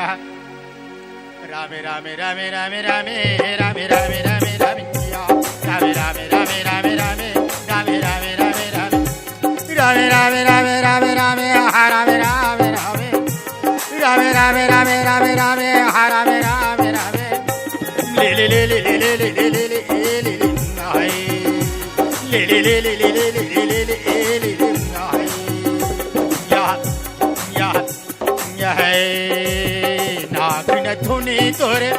रामे रामे रामे रामे रामे रामे रामे रामे रामे या रामे रामे रामे रामे रामे रामे रामे रामे रामे रामे रामे रामे रामे रामे हा रामे रामे रामे रामे रामे रामे रामे रामे हा रामे रामे रामे ले ले ले ले ले ले ले ले ले ले ले ले हाय ले ले ले ले ले ले ले ले ले ले ले ले हाय या या या है नाक नथुनी तोरे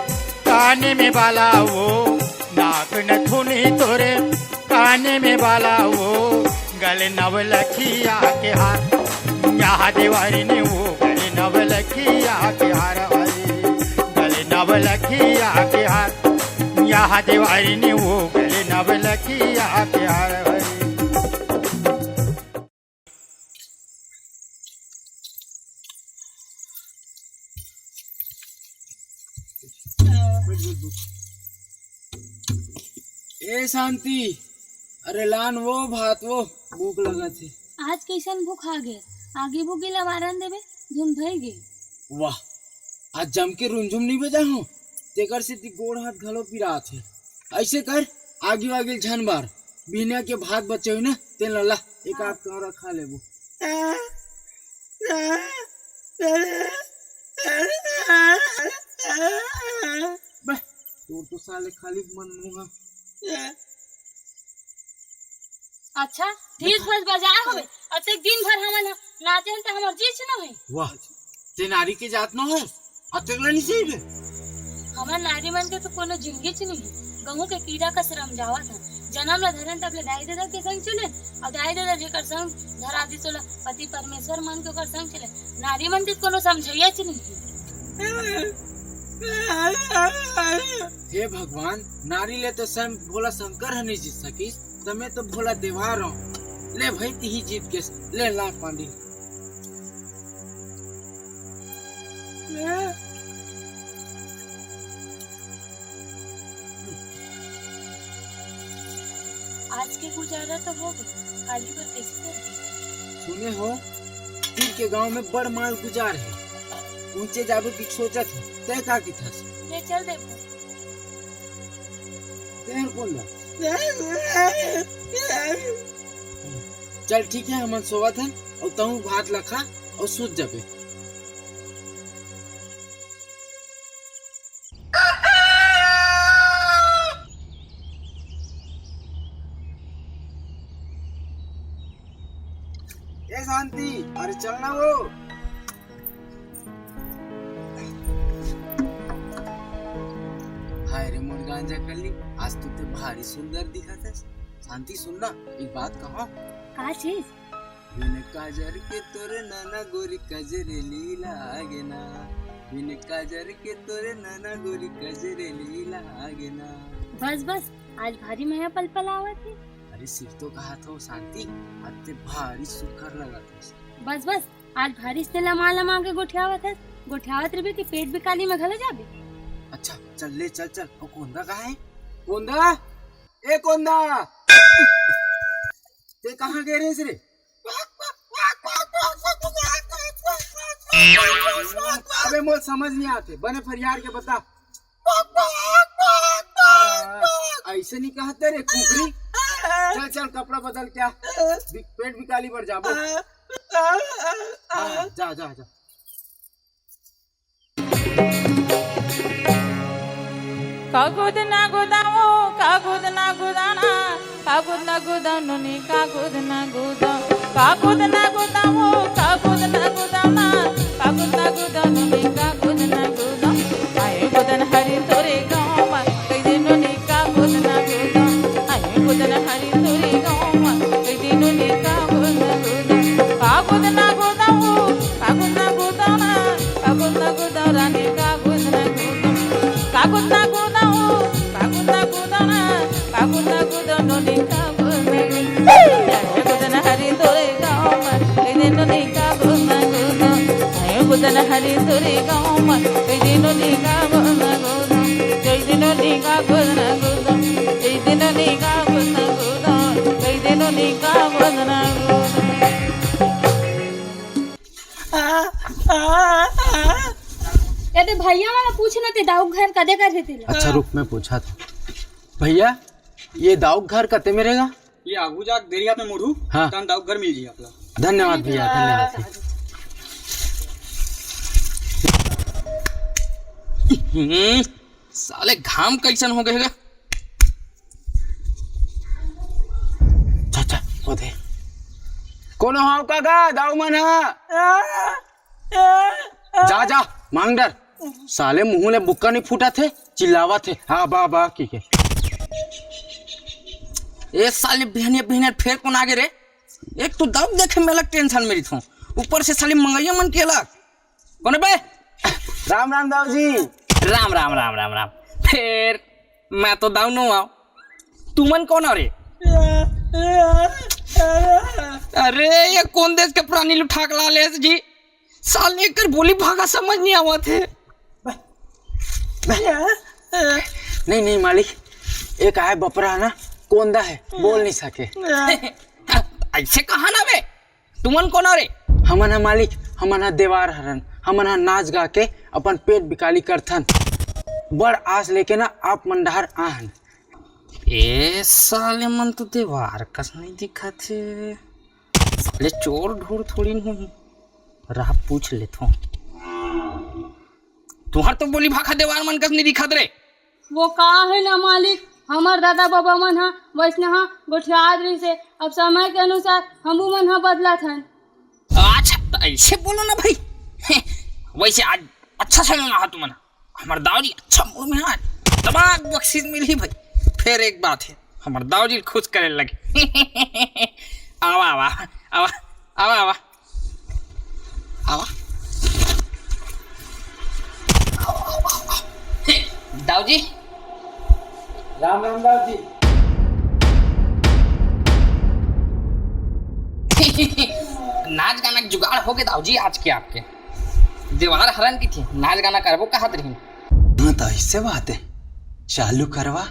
काने में बाला वो नाक नथुनी तोरे काने में बाला वो गले नवलखिया के हार यहाँ देवारी ने वो गले नवलखिया के हार गले नवलखिया के हार यहाँ देवारी ने वो गले नवलखिया के हार ए शांति, अरे लान वो भात वो भूख लगा थे। आज कैसन भूख आ गए आगे भूखी लवारन देवे धुन भई गई। वाह, आज जम के रुंझुम नहीं बजा हूँ तेकर से ती गोड़ हाथ घलो पिरा थे। ऐसे कर आगे आगे झन बार बिना के भात बचे हुई ना तेन लला एक आध कौरा खा लेबो। बस तोर तो साले खाली मन मुंगा। अच्छा ठीक बस बाजार होवे अते दिन भर हमन नाचे त हमर जीछ न होई। वाह, ते नारी के जात न है अतेला नहीं सीबे। हमर नारी मन के तो कोनो जिंदगी च नहीं गहू के कीड़ा का शरम जावा था जन्म ला धरन तब ले दाई दादा के संग चले और दाई दादा जेकर संग धरा दी तोला पति परमेश्वर मन के ओकर संग चले नारी मन के कोनो समझैया च नहीं। हे भगवान, नारी ले तो स्वयं भोला शंकर है नहीं जीत सकी तो मैं तो भोला देवार हूँ। ले भाई ती ही जीत के ले ला पांडी। आज के गुजारा तो हो गई खाली पर कैसे कर। सुने हो तीर के गांव में बड़ माल गुजार है ऊंचे जाबे की सोचत है तय का की थस ले चल दे तेहर कौन बा चल ठीक है हमन सोवत है और तहु भात लखा और सूत जाबे। ए शांति, अरे चलना वो हाय रे मोर गांजा कली आज तू तो भारी सुंदर दिखत है। शांति सुनना एक बात कहो। का चीज बिन काजर के तोरे नाना गोरी कजरेली लागे ना बिन काजर के तोरे नाना गोरी कजरेली लागे ना। बस बस आज भारी मया पल पल आवत है। अरे सिर्फ तो कहा था शांति आज ते भारी सुखर लगा था। बस बस आज भारी से लमा लमा के गोठियावत है गोठियावत रहे कि पेट भी काली में घले जाबे। अच्छा चल ले चल चल। और कोंदा कहाँ है? कोंदा, ए कोंदा ते कहाँ गए रे रे? अबे मोल समझ नहीं आते बने फरियाद के बता। ऐसे नहीं कहते रे कुकरी। चल चल कपड़ा बदल क्या पेट भी काली बढ़ जाबो। जा जा जा। कागुद ना गुदाओ कागुद ना गुदाना कागुद ना गुदानो नी कागुद ना गुदा कागुद ना गुदाओ कागुद ना गुदाना कागुद ना गुदानो नी कागुद ना गुदा आए गुदन हरि तोरे गाँव कई दिनों नी कागुद ना गुदा आए गुदन हरि तोरे गाँव कई दिनों नी कागुद ना गुदा कागुद ना गुदाओ कागुद ना गुदाना कागुद ना गुदाना नी कागुद ना गुदा कागुद ना हरी तोरे गाँव में कई दिनों निका गोना गोदा कई दिनों निका गोना गोदा कई दिनों निका गोना गोदा कई दिनों निका गोना गोदा। ए ते भैया वाला पूछना ते दाऊ घर कदे कर देते अच्छा रुक, मैं पूछा था भैया ये दाऊ घर कते में रहेगा? ये आगू जा देरिया में मुड़ू हाँ। तन दाऊ घर मिल जी आपला। धन्यवाद भैया, धन्यवाद। साले घाम कैसन हो गएगा। चाचा वो दे कौन हो काका? दाऊ मन जा जा मांग डर साले मुंह ले बुक्का नहीं फूटा थे, चिल्लावा थे हाँ बा बा की के। ए साले बहनिया बहनिया फिर कौन आगे रे? एक तो दाऊ देखे में अलग टेंशन मेरी थो, ऊपर से साले मंगैया मन के अलग। कौन है बे? राम राम दाऊ जी। राम राम राम राम राम। फिर मैं तो दाऊ नो आओ, तू मन कौन हो रे? अरे ये कौन देश के प्राणी लुठाक लाले जी, साले कर बोली भागा समझ नहीं आवा थे। नहीं नहीं मालिक, एक आए बपरा है ना कोंदा है, बोल नहीं सके। ऐसे कहा ना बे, तुमन कौन हो रे? हमन मालिक, हमन देवार हरन, हमन नाच गा के अपन पेट बिकाली करथन, बड़ आस लेके ना आप मंडहार आहन। ए साले मन तो देवार कस नहीं दिखा थे, साले चोर ढूंढ थोड़ी नहीं। राह पूछ लेता हूँ, तुम्हार तो बोली भाखा देवार मन कस नहीं दिखा रे। वो कहा है ना मालिक, हमार दादा बाबा मन हा वैष्णहा गोठियादरी से अब समय के अनुसार हमू मन हा बदला थन। अच्छा तो ऐसे बोलो ना भाई। वैसे आज अच्छा समय में हाथ मना, हमारे दाऊजी अच्छा मूड में आज तमाम बख्शीश मिली भाई। फिर एक बात है, हमारे दाऊजी खुश करे लगे। आवा आवा आवा आवा आवा आवा दाऊजी। राम राम दाऊ जी। नाच गाना के जुगाड़ हो गए दाऊजी आज के आपके। दीवार हरन की थी, नाच गाना करबो कहत रही। हाँ तो ऐसे बात है, चालू करवा।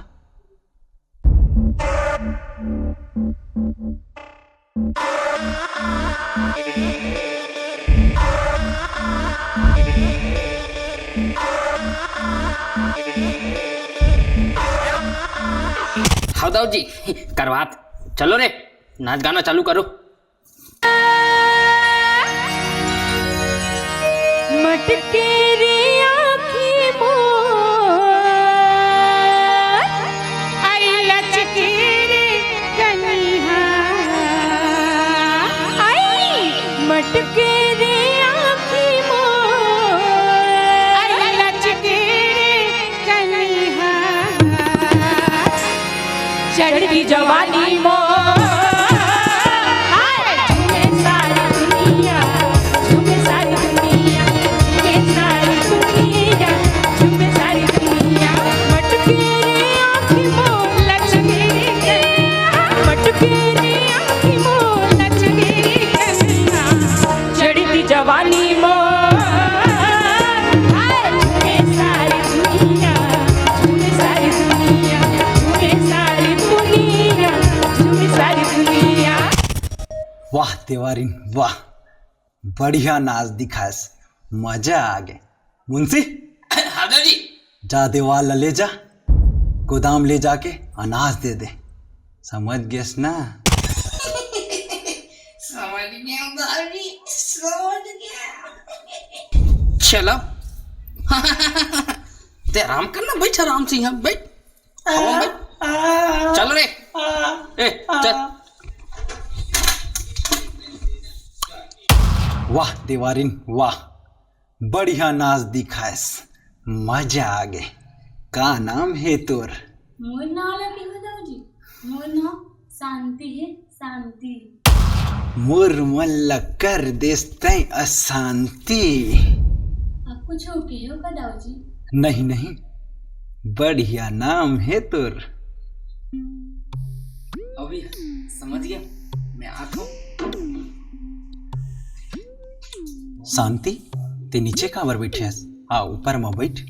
हाँ दाऊजी करवात, चलो रे नाच गाना चालू करो। मटके रे आँखी मोर, आई लचके रे कनिहा, आई मटके रे आँखी मोर, आई लचके रे कनिहा, चढ़ती जवानी मोर। जवानी मोर झूमे सारी दुनिया, झूमे सारी दुनिया, झूमे सारी दुनिया, झूमे सारी दुनिया। वाह देवारिन वाह, बढ़िया नाच दिखास, मजा आ गए। मुंशी हाँ दाऊजी। जा देवाल ले जा, गोदाम ले जाके अनाज दे दे, समझ गेस ना? समझ गया दाऊजी, समझ गया। चलो ते आराम करना, बैठ आराम से यहाँ बैठ, बैठ। चलो रे ए चल। वाह देवारिन वाह, बढ़िया नाच दिखास, मजा आ गए। का नाम है तोर? मोर नाम लगे हो दाऊजी, मोर नाम शांति है, शांति। मोर मन कर देते अशांति। आप कुछ हो के हो का दाऊजी? नहीं नहीं, बढ़िया नाम है तोर। अभी समझ गया, मैं आता हूँ। शांति ते नीचे काबर बैठे हस? आ ऊपर में बैठ।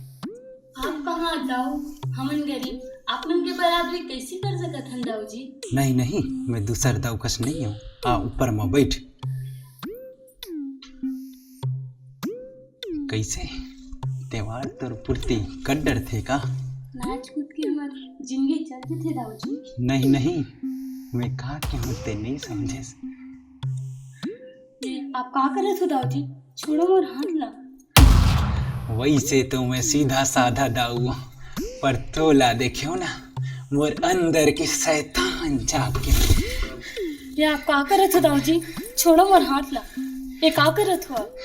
आप कहाँ दाऊ, हमन गरीब आपन के बराबरी कैसे कर सकत हन दाऊजी? नहीं नहीं, मैं दूसर दाऊ कस नहीं हूँ। आ ऊपर में बैठ। कैसे त्योहार तोर पुरती कड्डर थे का? नाच कूद के हमारी जिंदगी चलते थे दाऊजी। नहीं नहीं, मैं कहा कि हूँ ते नहीं समझे। ये आप कहा कर रहे थे दाऊजी? छोड़ो और हाथ ला। वैसे तो मैं सीधा साधा दाऊ, पर तोला देखियो ना मोर अंदर के शैतान जाके। ये आप कहा कर रहे थे दाऊजी? छोड़ो और हाथ ला। ये कहा कर रहे थे आप?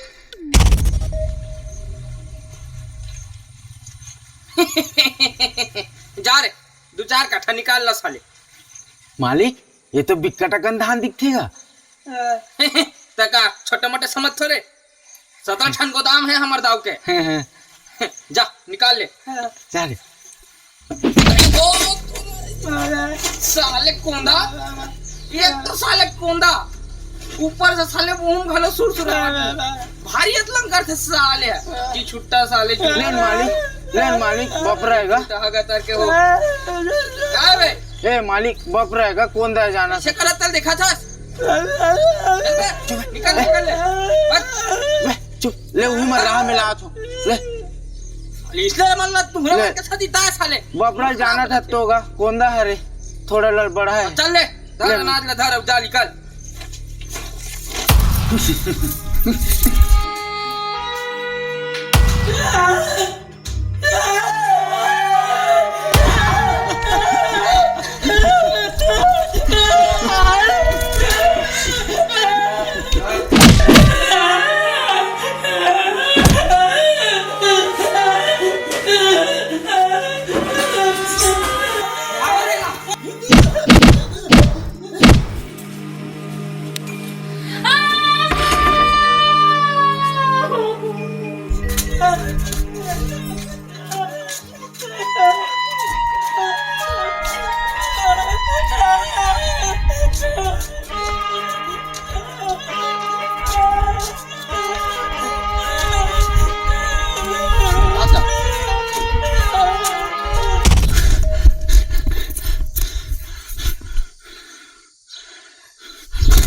जा रे, 2-4 कट्ठा निकाल ला साले। मालिक, ये तो बिक्कटा गंधान दिखेगा। तका छोटे मोटे समझ थोड़े, 17 ठन गोदाम है हमार दाव के। जा निकाल ले। जा रे। साले कोंदा, एक तो साले कोंदा, ऊपर से साले मुंह घलो सुरसुराहट, भारी अतलंग करते साले की छुट्टा साले। लेन मालिक बप रहेगा। कहागा तर के हो क्या बे? ए मालिक बप रहेगा, कौन दा जाना ऐसे करत तल देखा था। निकल निकल ले बस। चुप ले, वही मर रहा मिला तो ले। इसलिए मतलब तुम्हारे के साथ इता है साले। बपरा जाना था तोगा, कौन दा हरे थोड़ा लड़बड़ा है। चल ले, धर अनाज ले, धर अब जा निकल।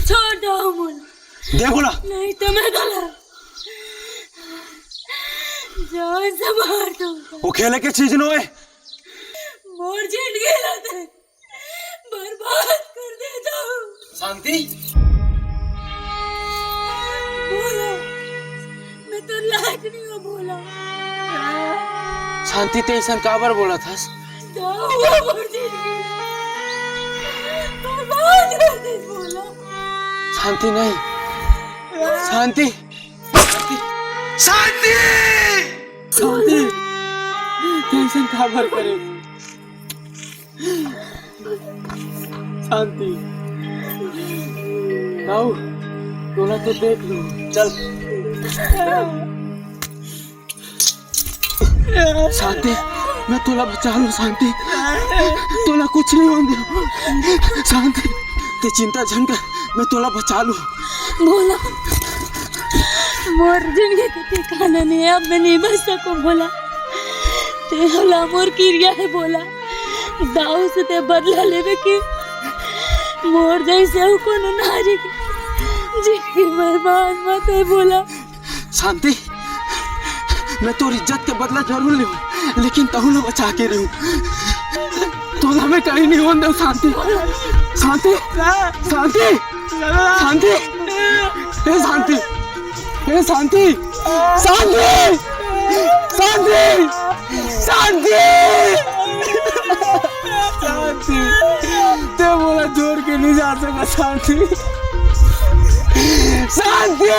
छोड़ दो मुझे। देखो ना, नहीं तो मैं गला जान से मार दूंगा। वो खेले के चीज नो है। मोर जिंदगी लाते बर्बाद कर देता हूँ। शांति, बोला मैं तो लायक नहीं हूँ। बोला शांति ते ऐसा काबर बोला था? जाओ मोर जिंदगी बर्बाद कर दे। बोला शांति नहीं, शांति शांति शांति टेंशन काबर करे। शांति आओ, तोला तो देख लो। चल शांति, मैं तोला बचा लू। शांति, तोला कुछ नहीं होने। शांति ते चिंता झन कर, मैं तोला बचा लू। बोला मोर जिंदगी के ठिकाना नहीं है, अब मैं नहीं बच सकूं। बोला ते होला मोर क्रिया है। बोला दाऊ से ते बदला लेवे के मोर जैसे हो कोनो नारी की जिंदगी बर्बाद मत है। बोला शांति, मैं तोर इज्जत के बदला जरूर लूं, लेकिन तहु न बचा के रहूं। तोला मैं कहीं नहीं होने दो। शांति शांति शांति शांति, हे शांति, हे शांति शांति शांति शांति शांति, ते बोला छोड़ के नहीं जा सका। शांति शांति।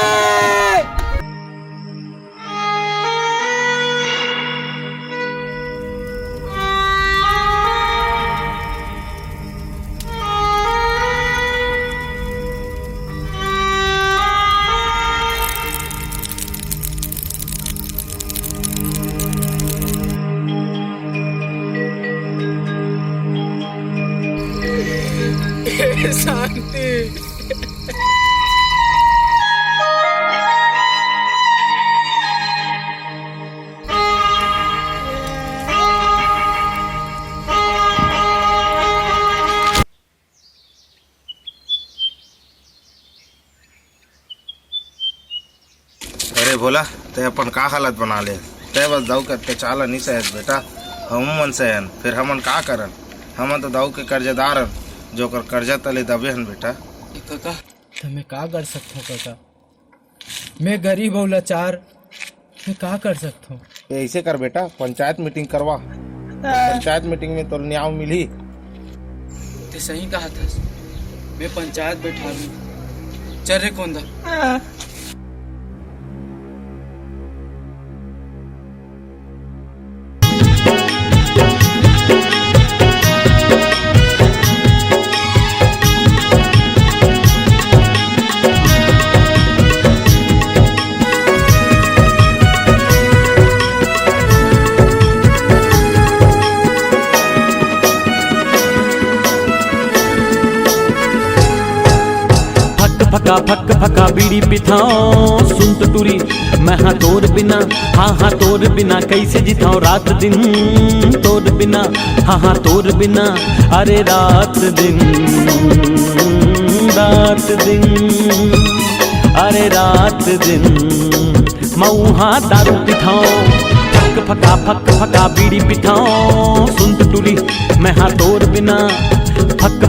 अरे बोला तो अपन का हालत बना ले। तय बस दाऊ के चाला नहीं सहज बेटा, हम मन सहन फिर हमन का करन, हमन तो दाऊ के कर्जदार जो कर कर्जा तले दबे हन बेटा। काका तो मैं का कर सकता हूँ काका, मैं गरीब और लाचार, मैं का कर सकता हूँ। ऐसे कर बेटा, पंचायत मीटिंग करवा, पंचायत मीटिंग में तो न्याय मिली। ते सही कहा था, मैं पंचायत बैठा लूँ। चल रे कौन दा फक फका बीड़ी पिथाओ सुन तो टूरी मैं हाँ तोर बिना, हाँ तोर बिना कैसे जिताऊं रात दिन तोर बिना, हाँ तोर बिना, अरे रात दिन अरे रात दिन मऊहा दारू पिथाओ फक फका बीड़ी पिथाओ सुन तो टूरी मैं हाँ तोर बिना, फक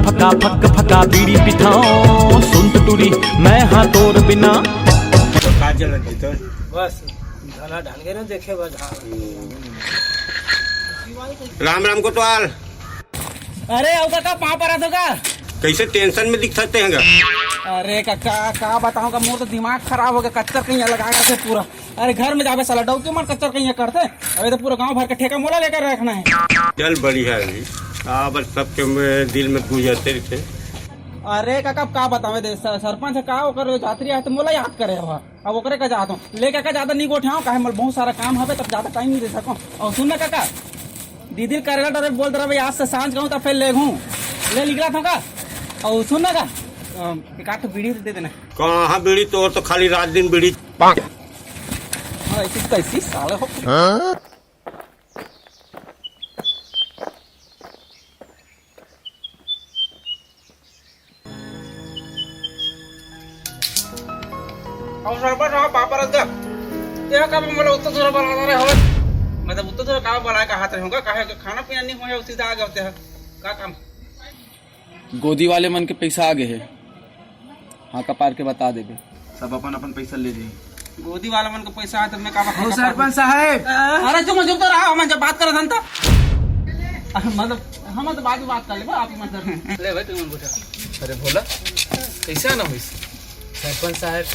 फका बीड़ी पिथाओ सुन तो टूरी मैं हाँ तोर बिना। बस ढाला ढाल के ना देखे बस। राम राम कोतवाल। अरे आओ काका पाँव पर आ का कैसे टेंशन में दिखते हैं? अरे काका का बताऊं का, मोर तो दिमाग खराब हो गया, कच्चर कहीं लगा करके पूरा। अरे घर में जावे साला डॉक्टर मन कच्चर कहीं करते, अरे तो पूरा गांव भर का ठेका मोला लेकर रखना है। चल बढ़िया है, बस सबके दिल में गुजरते रहते। अरे काका का बतावे दे, सरपंच है का ओकर जात्री है तो मोला याद करे हुआ, अब ओकरे का जाता हूँ ले काका, ज्यादा नहीं गोठाऊं काहे मोल बहुत सारा काम है तब ज्यादा टाइम नहीं दे सकूं। और सुन ना काका, दीदी करेला डरे बोल दे रहा आज से सांझ कहूँ तब फिर ले निकला था का। और सुन ना का एक आठ बीड़ी दे देना। कहाँ बीड़ी तो खाली रात दिन बीड़ी। ऐसी कैसी साले हो। और सरपंच साहब पापा रख दे, ये का मोला उत्तर दूर बना रहे हो, मतलब उत्तर दूर का बना का हाथ रहे होगा, काहे खाना पीना नहीं होया उसी से आ गए हैं का काम। गोदी वाले मन के पैसा आगे है, हाँ कपार के बता देबे, सब अपन अपन पैसा ले जाइए। गोदी वाला मन को पैसा है तो मैं का बताऊं सरपंच साहब। अरे तुम जब तो रहा हम जब बात कर रहा था, मतलब हम तो बाद में बात कर ले, आप ही मत ले भाई तुम बैठा। अरे भोला कैसा ना हुई सरपंच साहब,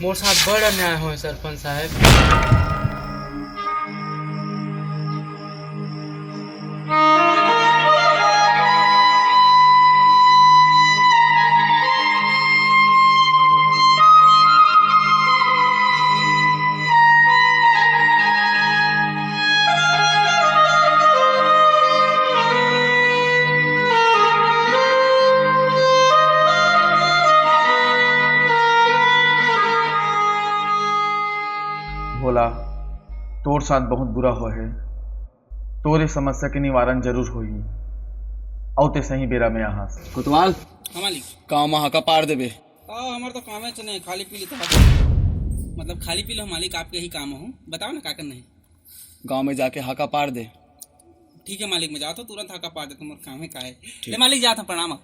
मोर साथ बड़ अन्याय हो सरपंच साहब। भोला तोर साथ बहुत बुरा हो है, तोरे समस्या के निवारण जरूर होई, औते सही बेरा में यहाँ कोतवाल हमारी काम वहाँ का पार देबे। हमारे तो काम है नहीं, खाली पी ली तो मतलब खाली पी लो मालिक, आपके ही काम हो, बताओ ना का करना है। गांव में जाके हाका पार दे। ठीक है मालिक, मैं जाता हूँ तुरंत हाका पार दे, तुम्हारा काम है का है। ले मालिक जाता हूँ, प्रणाम।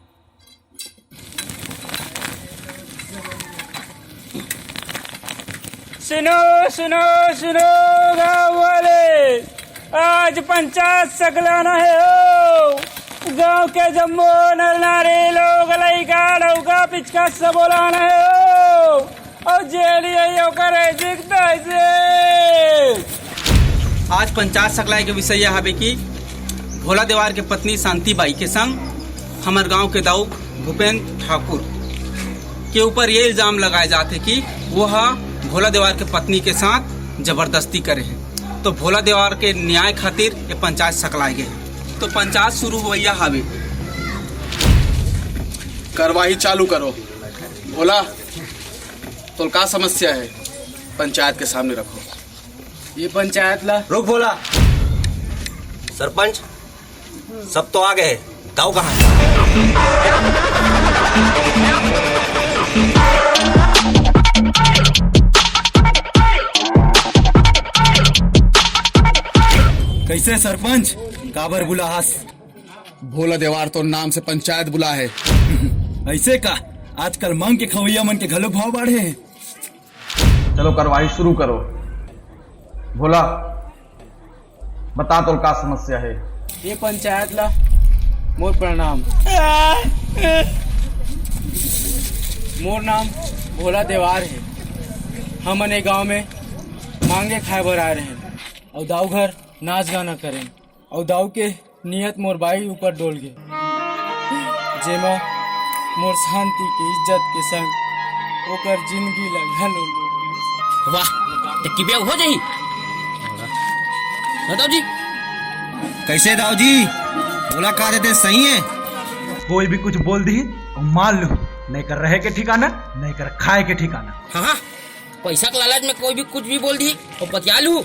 सुनो सुनो सुनो गाँव वाले, आज पंचायत सकलाना है हो। गांव के जम्मो नर नारी लोग लइका लौका पिचका सब बोलाना है हो। और जेली करे दिखता है। आज पंचायत सकलाई के विषय यह है कि भोला देवार के पत्नी शांति बाई के संग हमारे गांव के दाऊ भूपेंद्र ठाकुर के ऊपर ये इल्जाम लगाए जाते कि वह भोला देवार के पत्नी के साथ जबरदस्ती करे हैं। तो भोला देवार के न्याय खातिर ये पंचायत सकलाए गए। तो पंचायत शुरू हुआ हावे, कार्यवाही चालू करो। भोला तो क्या समस्या है, पंचायत के सामने रखो। ये पंचायत ला रुक भोला, सरपंच सब तो आ गए, दाऊ कहाँ है? कैसे सरपंच काबर बुलाहास? भोला देवार तो नाम से पंचायत बुला है। ऐसे का आजकल मांग के खवैया मन के घलो भाव बढ़े हैं। चलो कार्रवाई शुरू करो। भोला बता तो का समस्या है? ये पंचायत ला मोर प्रणाम। मोर नाम भोला देवार है। हम अने गांव में मांगे खाए बर आए रहे और दाऊ घर नाच गाना करें और दाऊ के नियत मोर बाई ऊपर डोल गए, जेमा मोर शांति के इज्जत के संग ओकर जिंदगी ला घलो। वाह तो की बेव हो जाही दाऊ जी। कैसे दाऊ जी बोला का देते सही है? कोई भी कुछ बोल दी और मान लो, नहीं कर रहे के ठिकाना नहीं कर खाए के ठिकाना। हाँ पैसा के लालच में कोई भी कुछ भी बोल दी और पतिया लू।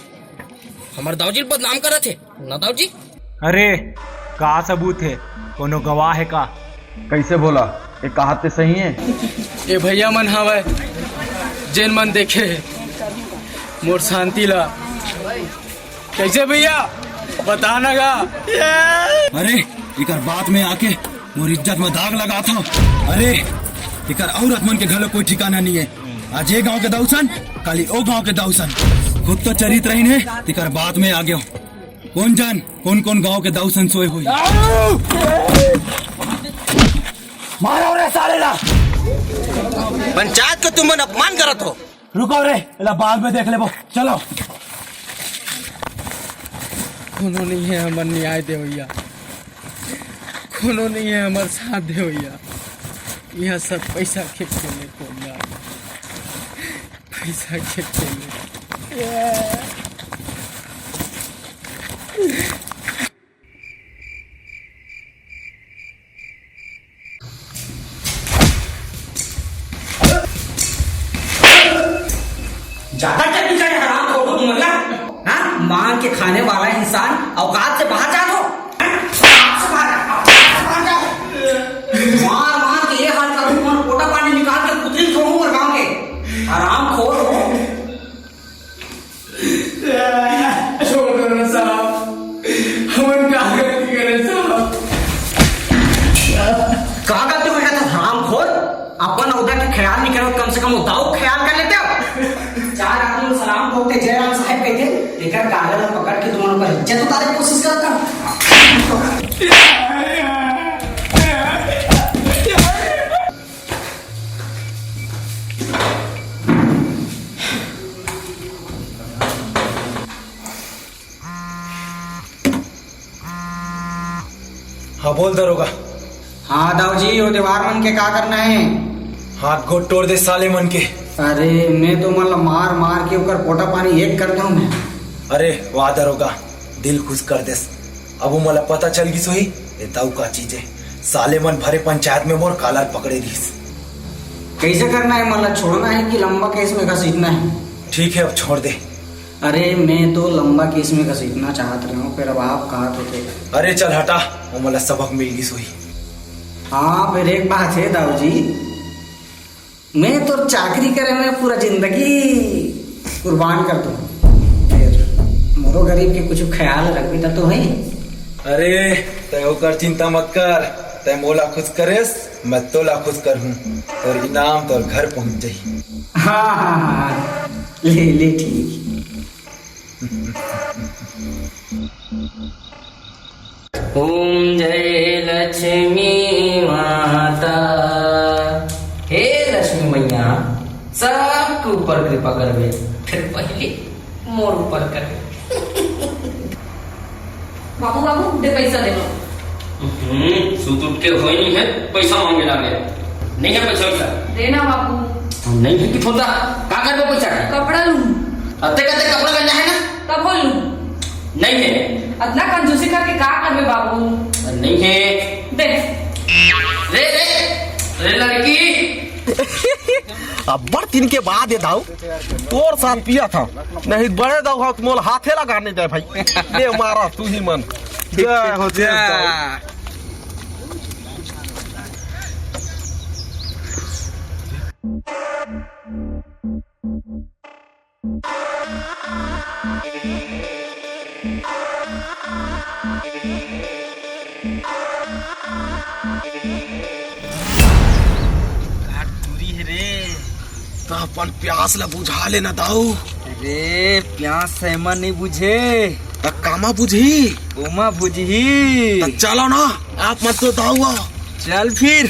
हमारे दाऊ जी बदनाम कर रहे थे ना दाऊ जी। अरे का सबूत है? कोनो गवाह है का? कैसे बोला ये कहाते सही है? ए भैया मन हवे जेन मन देखे मोर शांति ला। कैसे भैया बता ना गा? अरे इकर बात में आके मोर इज्जत में दाग लगा था। अरे इकर औरत मन के घर कोई ठिकाना नहीं है। आज ये गांव के दाऊसन काली ओ गांव के दाऊसन खुद तो चरित्र रही है। इकर बात में आ गयो कौन जान कौन कौन गांव के दाऊसन सोए हुई। मारो रे साले ला। पंचायत को तुम अपमान करत हो। रुको रे बाद में देख ले वो। चलो कोनो नहीं है हमार न्याय दे भैया, कोनो नहीं है हमार साथ दे भैया। यहाँ सब पैसा खेत के ले कौन ना पैसा खेत के ले। ज्यादा चलनी चाहिए हराम खोटो तुम ना। हाँ मांग के खाने वाला इंसान औकात से बाहर जा दो। मार मार के ये हाल करूँ तुम्हारा पोटा पानी निकाल के कुतरी छोड़ूं और गाँव के हराम खोर हो। छोड़ दो साहब, हम क्या गलती करें साहब? कहाँ गलती हो गया था हराम खोर? अपन औदा के ख्याल नहीं करो, कम से कम दाऊ ख्याल कर लेते हो। चार आदमी सलाम ठोकते जयराम साहब कहते लेकर कागज पकड़ के तुम्हारे ऊपर इज्जत उतारने की कोशिश करता। हाँ बोल दरोगा। हाँ दाऊ जी वो दीवार मन के क्या करना है? हाथ गोट तोड़ दे साले मन के। अरे मैं तो मतलब मार मार के ऊपर पोटा पानी एक करता हूँ मैं। अरे वाह दरोगा दिल खुश कर दे। अब वो मला पता चल गई सोही ये दाऊ का चीज है। साले मन भरे पंचायत में मोर कालर पकड़े दीस। कैसे करना है? मतलब छोड़ना है कि लंबा केस में घसीटना है? ठीक है अब छोड़ दे। अरे मैं तो लंबा केस में घसीटना चाहत रहा हूँ, फिर अब आप कहा तो थे। अरे चल हटा वो मला सबक मिल गई सोही। हाँ फिर एक बात है दाऊ जी, मैं तो चाकरी करे में पूरा जिंदगी कुर्बान कर दूं, फिर मोरो गरीब के कुछ ख्याल रख भी तो है। अरे तय होकर चिंता मत कर। तय मोला खुश करेस मैं तोला खुश कर हूँ और इनाम तोर घर पहुँच जाही। हाँ हाँ हाँ ले ले ठीक। ओम जय लक्ष्मी माता। हे लक्ष्मी मैया सबके ऊपर कृपा करवे, फिर पहले मोर ऊपर करवे। बाबू बाबू दे पैसा दे। सूत उठ के होई नहीं है पैसा मांगे लागे। नहीं है पैसा वैसा देना बाबू। नहीं है कि फोदा का करबो पैसा का? कपड़ा लूं। अते कते कपड़ा लेना है ना तब बोल लूं। नहीं है अदना कंजूसी करके का करबे बाबू? नहीं है दे। रे रे रे लड़की अब बड़ दिन के बाद ये दाऊ तोर साथ पिया था। नहीं बड़े दाऊ हाथ मोल हाथे लगाने जाए भाई। ले मारा तू ही मन। जय हो जय। दूरी है रे। तो अपन प्यास ला बुझा लेना दाऊ। अरे प्यास से मन नहीं बुझे, तब कामा बुझी ओमा बुझी। तब चलो ना, आप मत तो दाऊ। चल फिर।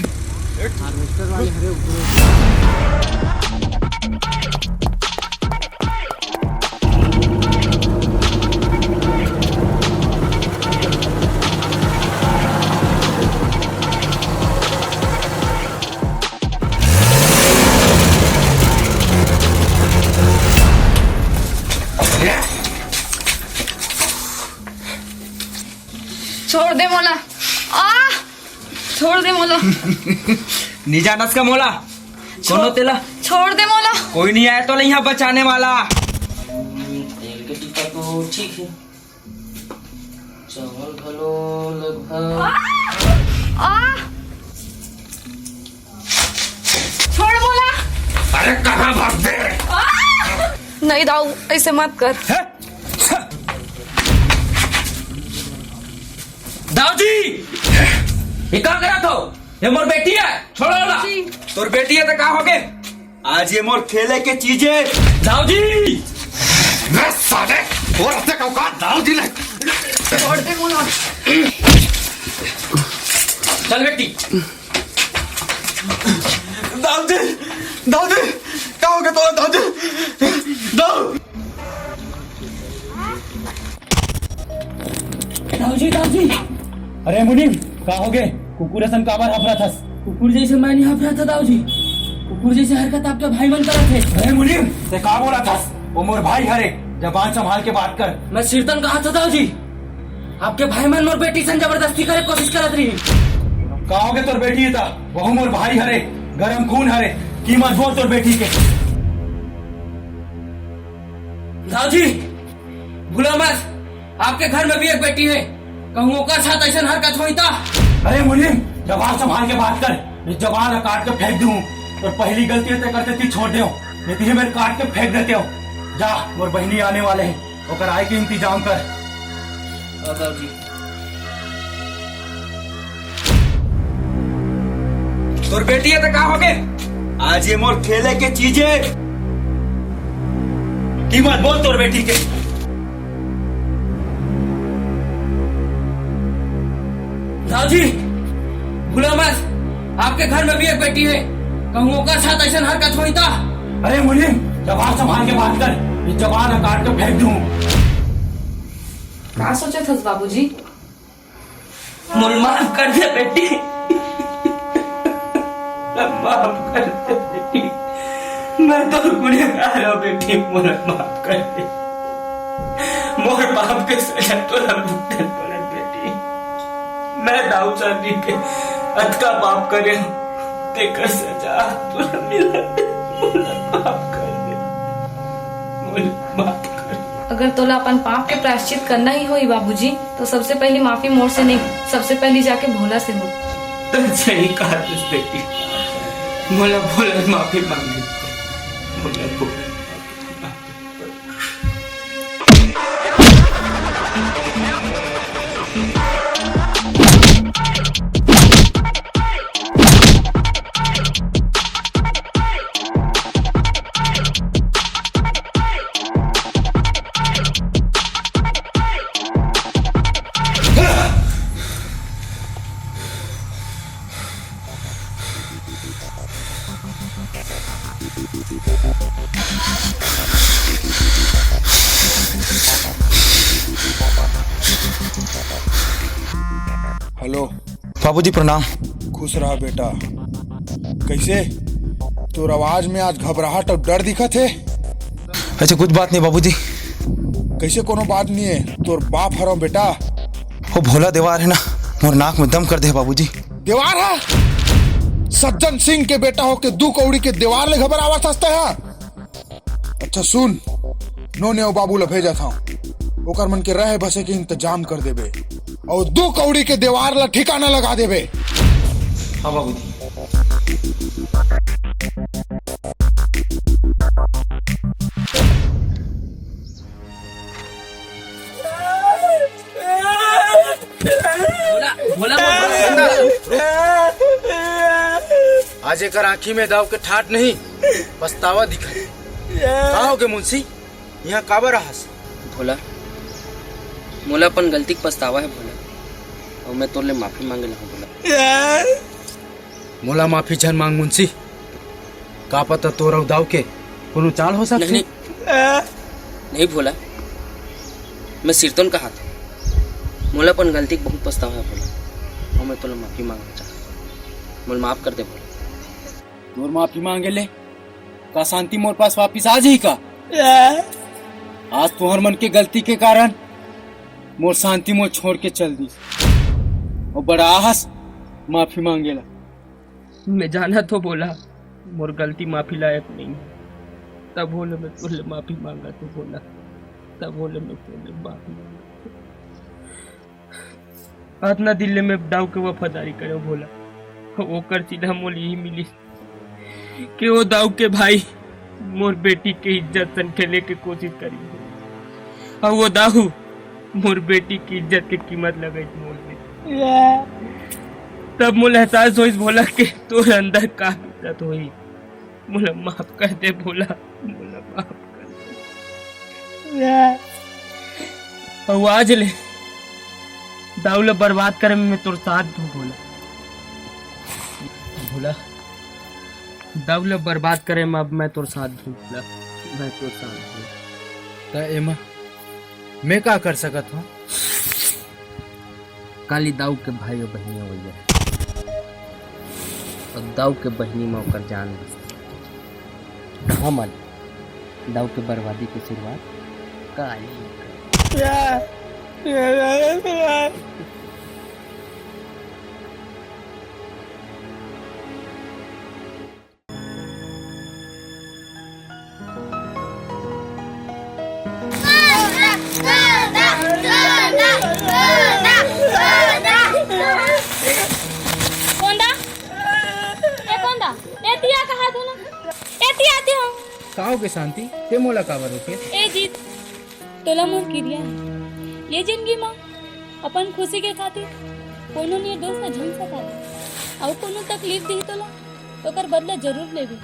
छोड़ दे मोला, छोड़ दे मोला। निजा नस का मोला कोनो तेला छोड़ दे मोला। कोई नहीं आया तो यहाँ बचाने वाला। तेल के टीका तो ठीक है, चावल घलो लगभग। छोड़ मोला। अरे कहाँ भाग दे। नहीं दाऊ, ऐसे मत कर। दाऊ जी, ये क्या करा तो? ये मोर बेटी है, छोड़ो ना। तोर बेटी है तो क्या हो गए? आज ये मोर खेले के चीजें। दाऊ जी, मैं साले और अपने औकात दाऊ जी ले। छोड़ दे मोला। चल बेटी। दाऊ जी, क्या हो गया तो दाऊ जी? दाऊ दाऊ जी। अरे मुनीम, कहा हो गए? कुकुर असम काबर हफरा था। कुकुर जैसे मैं नहीं हफरा था दाऊ जी, कुकुर जैसे हरकत आपके भाई मन करा थे। अरे मुनीम, ते का बोला था? वो मोर भाई हरे, जबान संभाल के बात कर। मैं शीर्तन कहा था दाऊ जी, आपके भाई मन मोर बेटी से जबरदस्ती करे कोशिश करत रही। कहा हो गए तोर बेटी था, वह मोर भाई हरे, गरम खून हरे, कीमत बोल तोर बेटी के। दाऊ जी भूलो मत, आपके घर में भी एक बेटी है, कहूँ का साथ ऐसा हरकत हुई था। अरे मुनीम, जबान संभाल के बात कर। इस जबान काट के फेंक दूं तो पहली गलती तय करते थी छोड़ दो, नहीं मेरे काट के फेंक देते हो। जा, मोर बहनी आने वाले हैं, ओकर आए के इंतजाम कर। दाऊ जी तोर बेटी है तो क्या हो गए? आज ये मोर खेले के चीजें। कीमत बोल तोर बेटी के। दाऊ जी भूलो मत, आपके घर में भी एक बेटी है, कहूँ का साथ ऐसा हरकत हुई था। अरे मुनीम, जबान संभाल के बात कर। इस जबान काट के फेंक दूं। क्या सोचा था बाबूजी? मुझे माफ कर दे बेटी, माफ कर दे बेटी, मैं तो गुनहगार हूँ बेटी, मुझे माफ कर दे। मोर पाप के सजा तोरा भुगतन पड़े बेटी। मैं दाऊ चांदी के अतका पाप करे, तेकर सजा तोरा मिला। मुझे माफ कर दे, मुझे माफ कर दे। अगर तोला अपन पाप के प्रायश्चित करना ही होई बाबूजी, तो सबसे पहली माफी मोर से नहीं, सबसे पहली जाके भोला से हो। तो सही कहा बेटी, मोला भोला माफी मांगी, मोला भोला। हेलो बाबूजी प्रणाम। खुश रहा बेटा। कैसे तोर आवाज में आज घबराहट और डर दिखत है? अच्छा कुछ बात नहीं बाबूजी। कैसे कोनो बात नहीं है, तोर बाप हरो बेटा। वो भोला देवार है ना, मोर नाक में दम कर दे बाबूजी। देवार है? सज्जन सिंह के बेटा हो के दू कौड़ी के देवार ले घबर आवाज हंसता है। अच्छा सुन, नो ने बाबू ला भेजा था, ओकर मन के रहे बसे के इंतजाम कर देबे और दू कौड़ी के देवार ला ठिकाना लगा देबे। हाँ बाबूजी। भोला आज एक आंखी में दाव के ठाट नहीं पछतावा दिखा। कहाँ हो गए मुंशी, यहाँ काबर रहस? भोला मोला अपन गलती के पछतावा है भोला, और मैं तोरे माफी मांगे ला हूँ भोला। मोला माफी जन मांग मुंशी, का पता तोरा दाव के कोनो चाल हो सकती? नहीं, नहीं भोला, मैं सिरतन कहा था। मोला अपन गलती के बहुत पछतावा है भोला, और मैं तोरे माफी मांगना चाहता। मोल माफ कर दे भोला। तोर माफी मांगे ले का शांति मोर पास वापिस आ जाई का? आज तोहर मन के गलती के कारण मोर शांति मोर छोड़ के चल दी और बड़ा आहस माफी मांगेला। मैं जाना तो बोला मोर गलती माफी लायक नहीं है, तब बोले मैं तुझे माफी मांगा तो बोला, तब बोले मैं तुझे माफी मांगा। अपना दिल में दाव के वफादारी करे बोला, वो कर सीधा मोल यही मिली कि वो दाव के भाई मोर बेटी के इज्जत सन खेले के कोशिश करी, और वो दाऊ मोर बेटी की इज्जत के कीमत लगाई मोल में। तब मोल एहसास हो बोला कि तोर अंदर का इज्जत हुई। मोला माफ कर दे बोला, मोला माफ कर दे। और आज ले दाऊला बर्बाद करे में तोर साथ दू बोला, बोला दाऊला बर्बाद करे में अब मैं तोर साथ दू बोला, मैं तोर साथ दू। ता एमा मैं का कर सकत हूँ? काली दाऊ के भाई और बहनिया हो गया, और दाऊ के बहनी में ओकर जान बस। हमन दाऊ के बर्बादी की शुरुआत काली। काओ के शांति ते मोला काबर होके? ए जीत तोला मोर क्रिया है, ये जिंदगी मां अपन खुशी के खातिर कोनो निर्दोष न झन सका, और कोनो तकलीफ दी तोला तो कर बदला जरूर लेबे।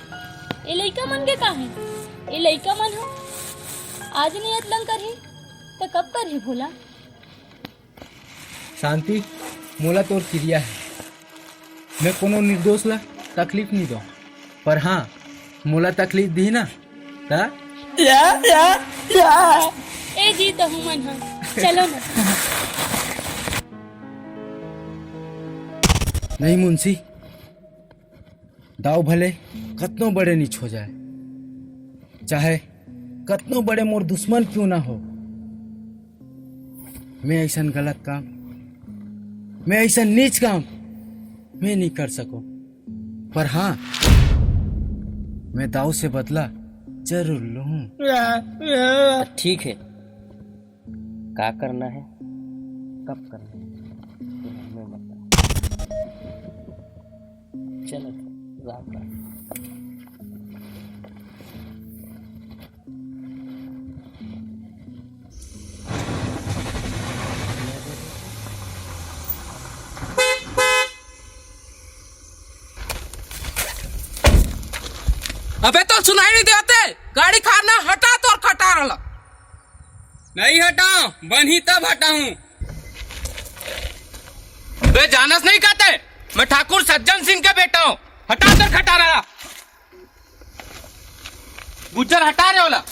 ए लइका मन के का है? ए लइका मन हो आज नियत लंग करही तो कब करही भोला? शांति मोला तोर क्रिया है, मैं कोनो निर्दोष ला तकलीफ नहीं दो, पर हाँ मोला तकलीफ दी ना ता ए जीत हूँ मन हाँ, चलो ना। नहीं मुंशी, दाव भले कतनो बड़े नीच हो जाए, चाहे कतनो बड़े मोर दुश्मन क्यों ना हो, मैं ऐसा गलत काम, मैं ऐसा नीच काम मैं नहीं कर सको, पर हाँ मैं दाव से बदला जरूर लूं। ठीक है, क्या करना है कब करना है तो हमें बता। चलो राम राम। अबे तो सुनाई नहीं देते, गाड़ी खाना हटा तो और खटा रहा। नहीं हटाऊं, बन ही तब हटाऊं। बे जानस नहीं कहते, मैं ठाकुर सज्जन सिंह का बेटा हूं, हटा कर खटा रहा। गुज्जर हटा रहे होला।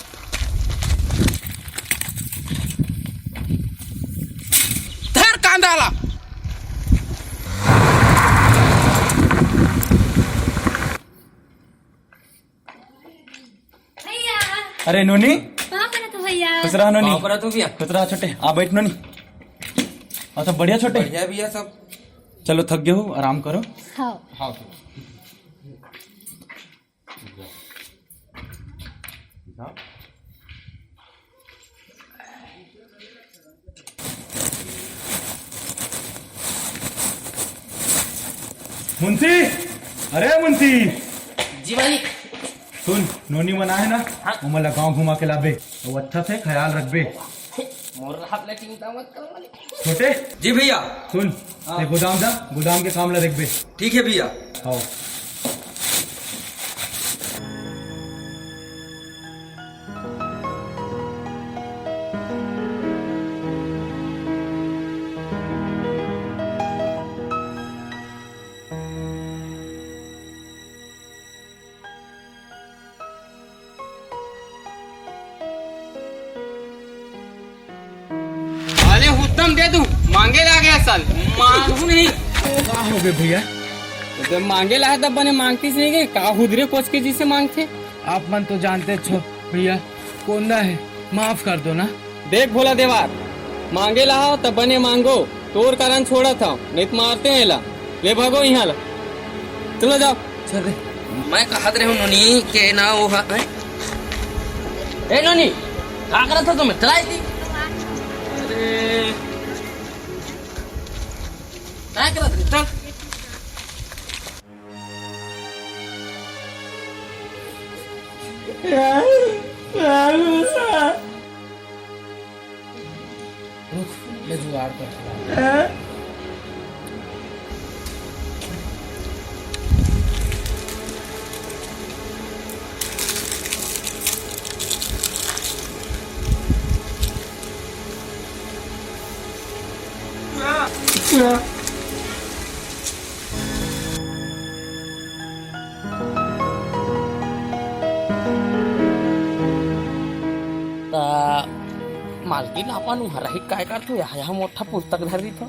धर कांदाला। अरे नोनी कहाँ पर तो भैया? खुश रहा नोनी। पर तू भी खुश रहा छोटे, आ बैठ नोनी। और सब बढ़िया छोटे? बढ़िया भी है सब। चलो थक गए हो, आराम करो। हाँ हाँ मुंशी, अरे मुंशी जी मालिक। सुन, नोनी मना है ना, वो मला गाँव घुमा के लाबे, वो अच्छा से ख्याल रखबे। मोर हाथ ले चिंता मत करो मालिक। छोटे जी भैया। सुन, ये गोदाम जा, गोदाम के काम ला देखबे। ठीक है भैया। आओ। एकदम दे दूं, मांगे ला गया साल, मांगू नहीं। का हो गए भैया? जब मांगे ला तब बने मांगती से नहीं गए, का हुदरे कोच के जी से मांगते। आप मन तो जानते छो भैया, कोंदा है, माफ कर दो ना। देख भोला देवार, मांगे ला हो तब बने मांगो, तोर कारण छोड़ा था, नहीं तो मारते हैं ला। ले भागो यहाँ ला, चलो जाओ। चल रे। मैं कहा रहे हूँ नोनी के ना वो है। ए नोनी, क्या करा था तुम्हें? चलाई थी। अरे क्या करा था? चल। ले जुगाड़ कर। मालकीन आपण मराठी काय करतो ह्या मोठा पुस्तक धरली तो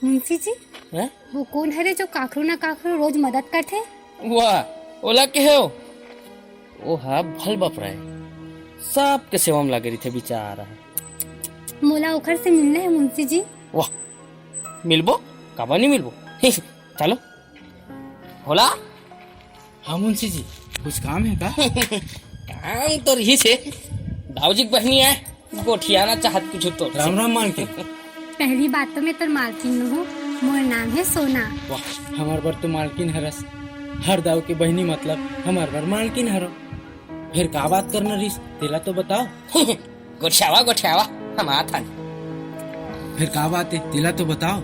मुंशी जी हैं? वो कौन है रे जो काखरू ना काखरू रोज मदद करते? वाह ओला के हो ओ हा भल बप रहे सब के सेवा में लगे रही थे बेचारा। मोला ओखर से मिलना है मुंशी जी। वाह मिलबो कब नहीं मिलबो चलो होला। हाँ मुंशी जी, कुछ काम है का? काम तो रही से दाऊजी की बहनी है, गोठियाना चाहत कुछ तो। राम राम मालकिन। पहली बात तो मैं तो मालकिन न हूँ, मोर नाम है सोना। वाह, हमार बर तो मालकिन हरस, हर दाव की बहनी मतलब हमार बर मालकिन हरो। फिर का बात करना रिस, तेला तो बताओ। गोठियावा गोठियावा हम आता। फिर का बात है, तेला तो बताओ।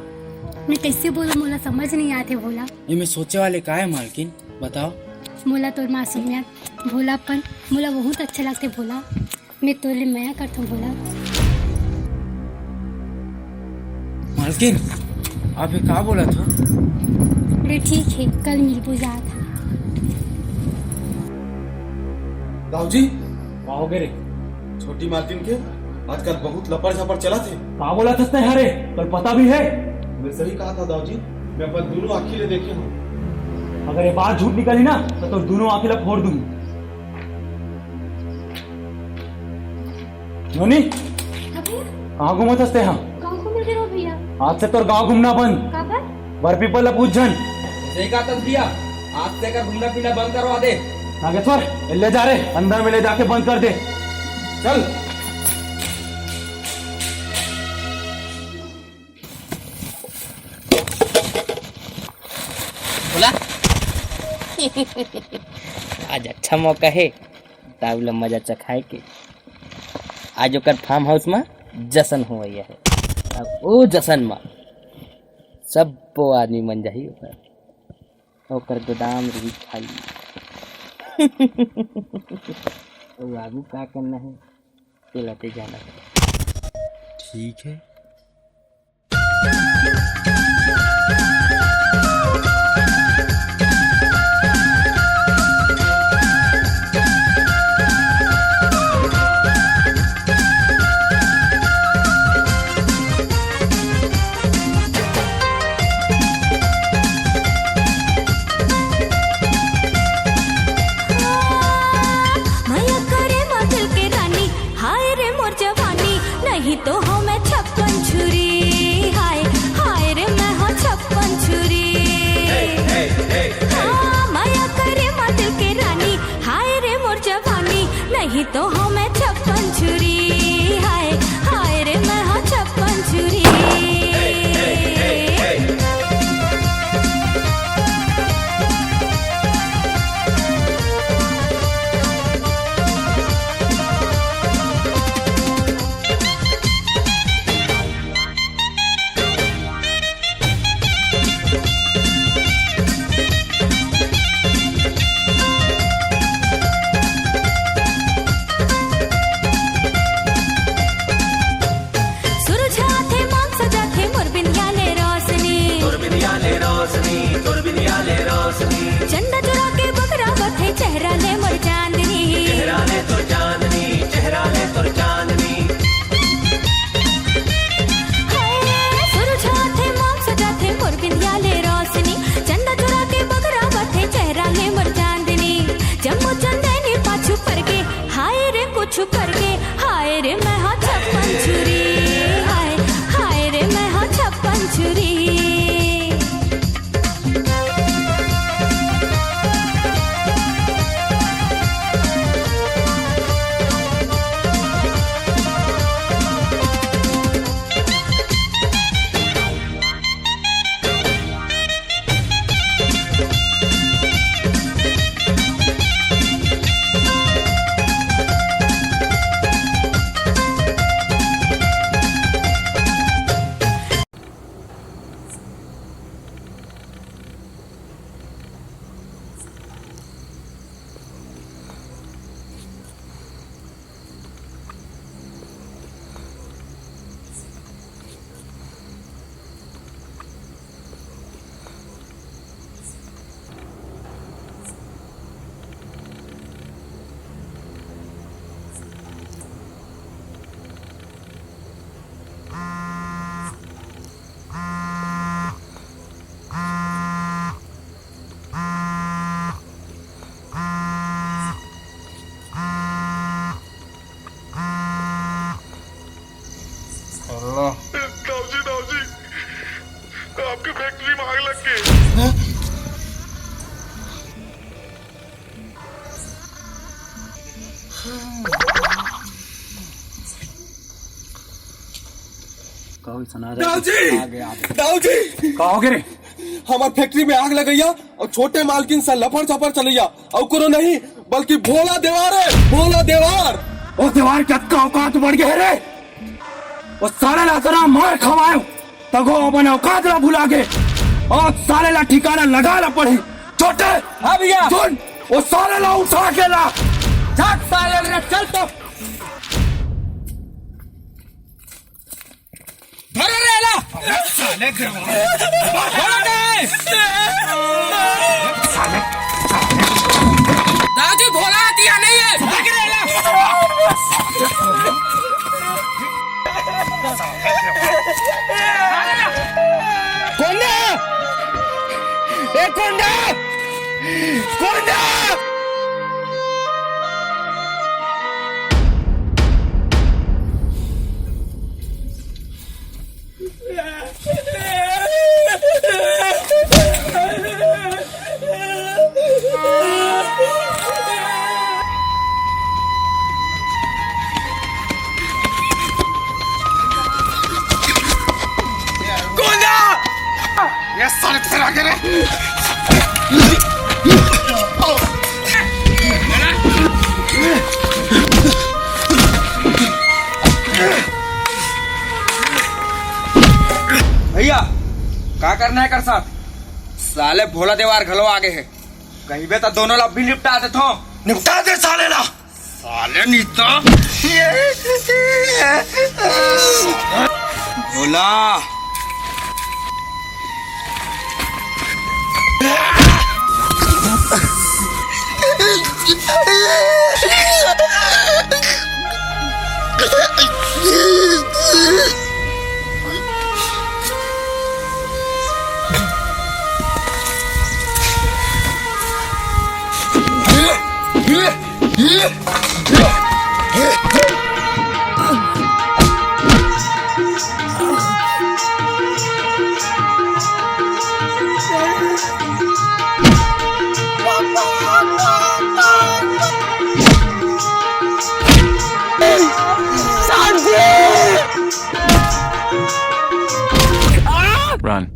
मैं कैसे बोलूं, मोला समझ नहीं आते भोला। ये में सोचे वाले का है मालकिन, बताओ। मोला तोर मासूमियत, भोलापन मोला बहुत अच्छा लगते भोला। मैं तोरे माया करता हूँ भोला। मालकिन आप ये का बोला था? अरे ठीक है, कल मिल जात। दाऊजी हो गए रे? छोटी मालकिन के आजकल बहुत लपड़ झपड़ चला थे। का बोला था हरे, कल पता भी है। मैं सही कहा था दाऊजी, मैं अपन दोनों आँखी ले देखे हूँ। अगर ये बात झूठ निकली ना तो दोनों आंखें ला फोड़ दूंगी। नोनी कहाँ घूमत हंसते हम? गाँव घूम रहे हो भैया। आज से तो गाँव घूमना बंद। काबर? वर पीपल ला पूछ जन। देखा तब दिया, आज से का घूमना पीना बंद करवा दे। नागेश्वर ले जा रहे, अंदर में ले जाके बंद कर दे। चल। बोला आज अच्छा मौका है दावला मजा चखाए के। आज ओकर फार्म हाउस में जश्न हो है। अब ओ जश्न में सब वो आदमी मन जाही ओकर गोदाम रही खाली। तो आगू क्या करना है चलाते जाना है। ठीक है। नहीं तो हो मैं 56 छुरी, हाय हाय रे मैं हो 56 छुरी। हाँ माया करे माँ दिल के रानी, हाय रे मोर जवानी। नहीं तो हो मैं 56 छुरी, हाय हाय रे मैं हो 56 छुरी। चंदा चुरा के बकरा बथे, चेहरा ले मोर चांदनी, चेहरा ले तो चांदनी, चेहरा ले तो चांदनी। फैक्ट्री में आग लग गई। दाऊ जी कहोगे रे हमार फैक्ट्री में आग लगैया और छोटे मालकिन से लफड़ छपड़ चलैया और कोनो नहीं बल्कि भोला देवार है, भोला देवार। वो दीवार का औकात बढ़ गया रे। वो सारे ला तेरा मार खवायो तगो अपन औकात ला भुला के और सारे ला ठिकाना लगा ला पड़ी। छोटे हाँ भैया सुन वो सारे ला उठा के ला जाग साले रे चल तो धरो रे ला साले दादी भोला दिया नहीं है भाग रे ला कोंडा ए कोंडा कोंडा ये साले तेरा के रे भैया क्या करना है कर साथ साले भोला देवार घलो आगे है कहीं बे तो दोनों ला भी निपटा दे थो निपटा दे साले ला साले नीता भोला Run.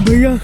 भैया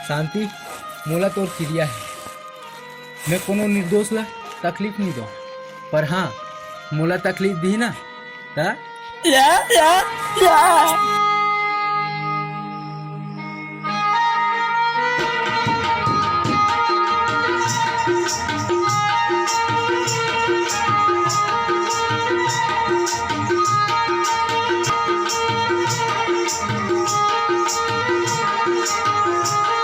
शांति मोला तोर क्रिया है मैं कोनो निर्दोष ला तकलीफ नहीं दो पर हाँ मोला तकलीफ दी ना ता